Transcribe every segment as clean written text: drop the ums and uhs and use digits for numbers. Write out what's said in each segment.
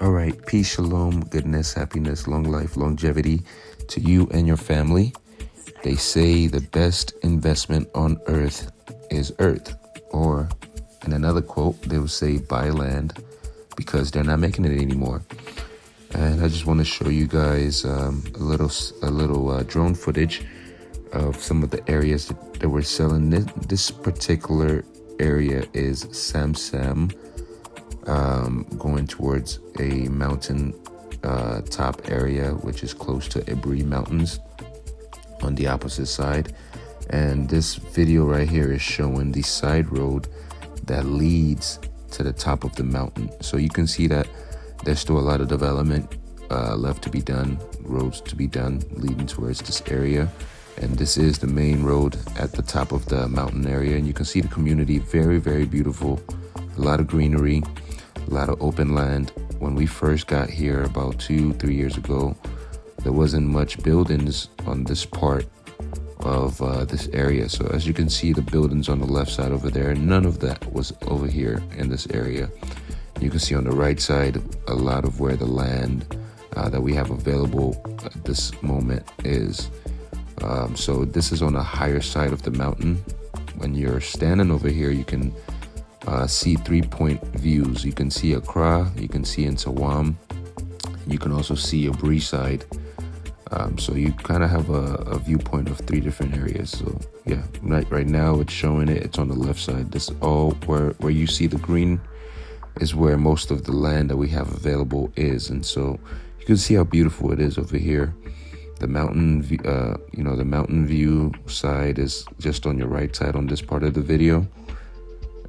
All right, peace, shalom, goodness, happiness, long life, longevity to you and your family. They say the best investment on earth is earth. Or in another quote, they will say buy land because they're not making it anymore. And I just want to show you guys a little drone footage of some of the areas that we're selling. This particular area is Samsam, going towards a mountain top area, which is close to Ibri Mountains on the opposite side. And this video right here is showing the side road that leads to the top of the mountain. So you can see that there's still a lot of development left to be done, roads to be done leading towards this area. And this is the main road at the top of the mountain area. And you can see the community, very, very beautiful. A lot of greenery, a lot of open land. When we first got here about 2-3 years ago, there wasn't much buildings on this part of this area. So as you can see, the buildings on the left side over there, none of that was over here in this area. You can see on the right side a lot of where the land that we have available at this moment is. So this is on the higher side of the mountain. When you're standing over here, you can see 3-point views. You can see Accra, you can see into Wam, you can also see a breeze side. So you kind of have a viewpoint of 3 different areas. So yeah, right now it's showing it's on the left side. This all where you see the green is where most of the land that we have available is. And so you can see how beautiful it is over here. The mountain, the mountain view side is just on your right side on this part of the video.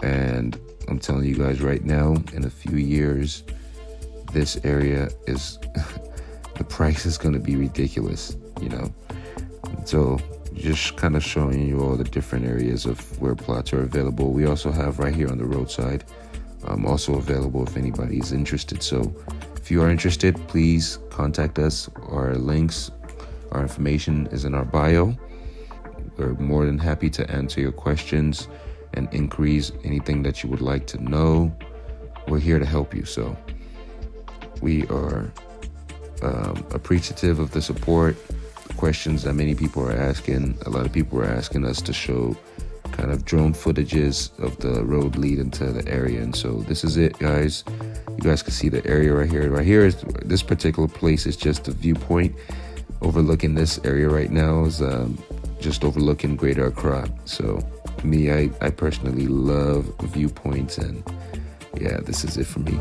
And I'm telling you guys right now, in a few years, this area is, the price is going to be ridiculous, So just kind of showing you all the different areas of where plots are available. We also have right here on the roadside, also available if anybody is interested. So if you are interested, please contact us. Our links, our information is in our bio. We're more than happy to answer your questions and inquiries, anything that you would like to know. We're here to help you. So we are appreciative of the support, the questions that many people are asking. A lot of people are asking us to show kind of drone footages of the road leading to the area. And so this is it, guys. You guys can see the area right here. Right here is this particular place is just a viewpoint overlooking this area right now is just overlooking Greater Accra. So me, I personally love viewpoints, and yeah, this is it for me.